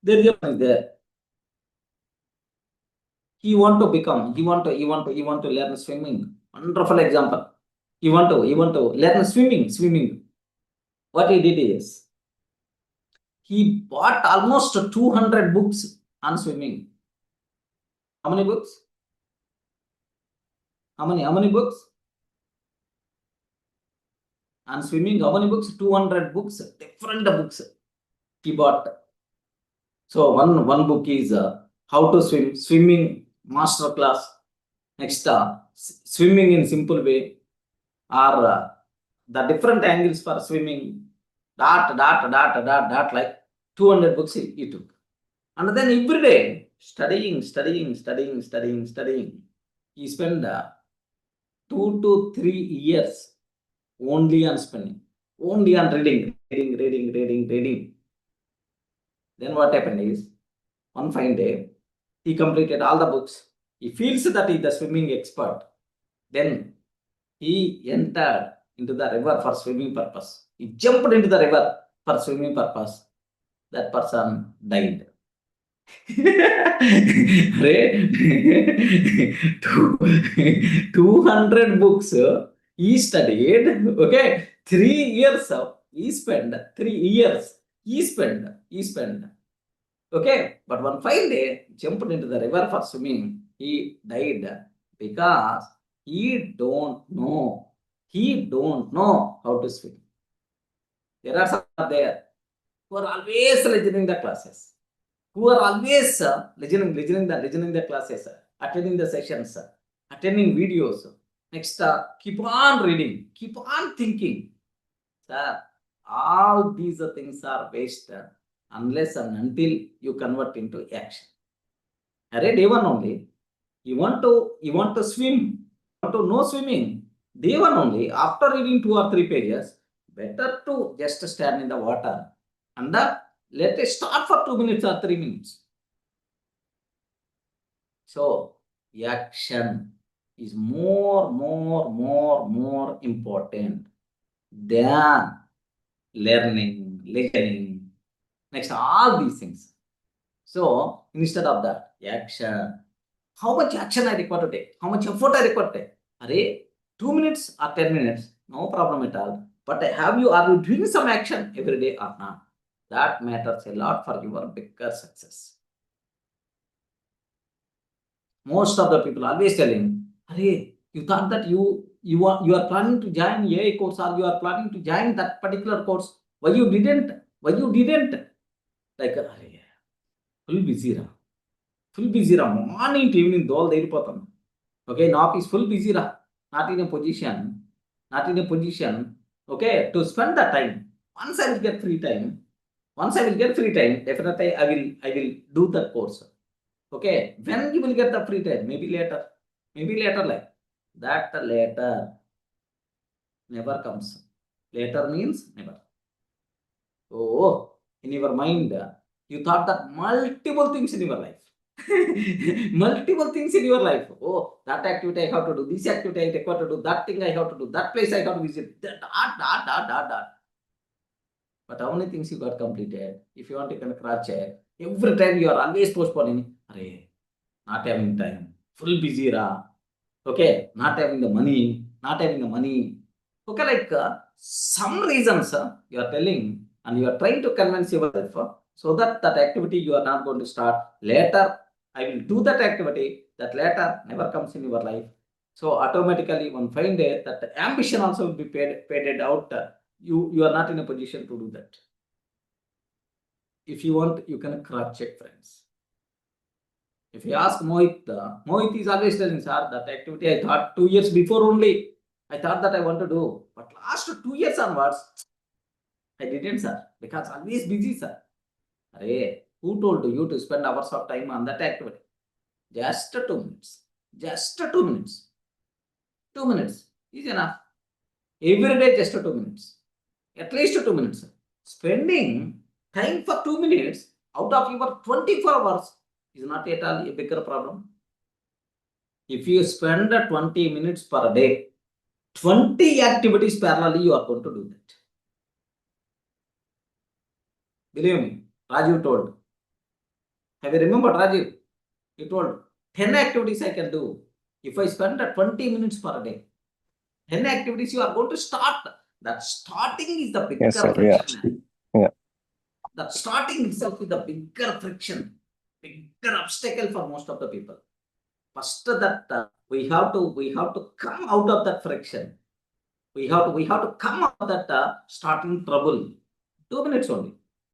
There is a there. He want to learn swimming. Wonderful example. He want to learn swimming. What he did is, he bought almost 200 books on swimming. How many books? How many books? On swimming, how many books? 200 books, different books he bought. So one book is how to swim, swimming master class. Next, swimming in simple way, or the different angles for swimming. Dot, like 200 books he took. And then every day, studying. He spent 2 to 3 years only on spending, only on reading. Then what happened is, one fine day, he completed all the books. He feels that he is the swimming expert. Then he entered into the river for swimming purpose. He jumped into the river for swimming purpose. That person died. 200 books he studied. Okay, 3 years he spent. 3 years he spent. Okay, but one fine day, jumped into the river for swimming. He died because he don't know how to swim. There are some there who are always listening the classes, who are always listening the classes, attending the sessions, attending videos. Next, keep on reading, keep on thinking. Sir, all these things are waste unless and until you convert into action. Day one only, you want to swim, you want to know swimming. Day one only, after reading 2 or 3 pages, better to just stand in the water and let it start for 2 minutes or 3 minutes. So action is more important than learning, listening. Next, all these things. So instead of that, action. How much action I require to take? How much effort I require to take? Are 2 minutes or 10 minutes? No problem at all. But are you doing some action every day or not? That matters a lot for your bigger success. Most of the people always telling, "Arey, you thought that you are planning to join AI course, or you are planning to join that particular course. Why you didn't? Like, full busy ra. Morning to evening dole deripotam. Okay, now is full busy ra. Not in a position, okay, to spend the time. Once I will get free time, definitely I will do that course. Okay, when you will get the free time? Maybe later, like that. Later never comes. Later means never. Oh, in your mind, you thought that multiple things in your life. Multiple things in your life. Oh, that activity I have to do, this activity I have to do, that thing I have to do, that place I have to visit, that. But how many things you got completed? If you want to cross check, every time you are always postponing. Arey, not having time, full busy ra. Okay, not having the money. Okay, like some reasons you are telling, and you are trying to convince yourself so that activity you are not going to start. Later I will do that activity. That later never comes in your life. So automatically one fine day that ambition also will be paid out. You are not in a position to do that. If you want, you can cross check, friends. If you ask Mohit, Mohit is always telling, sir, that activity I thought 2 years before only, I thought that I want to do. But last 2 years onwards, I didn't, sir, because always busy, sir. Arey, who told you to spend hours of time on that activity? Just 2 minutes. Just 2 minutes. 2 minutes is enough. Every day, just 2 minutes. At least 2 minutes. Spending time for 2 minutes out of your 24 hours is not at all a bigger problem. If you spend 20 minutes per day, 20 activities parallelly, you are going to do that. Believe me, Raju told. Have you remembered, Rajiv? You told 10 activities I can do if I spend 20 minutes per day. 10 activities you are going to start. That starting is the Yes, bigger sir. Yeah. friction. Yeah. That starting itself is the bigger friction, bigger obstacle for most of the people. First, that we have to come out of that friction. We have to come out of that starting trouble. 2 minutes only.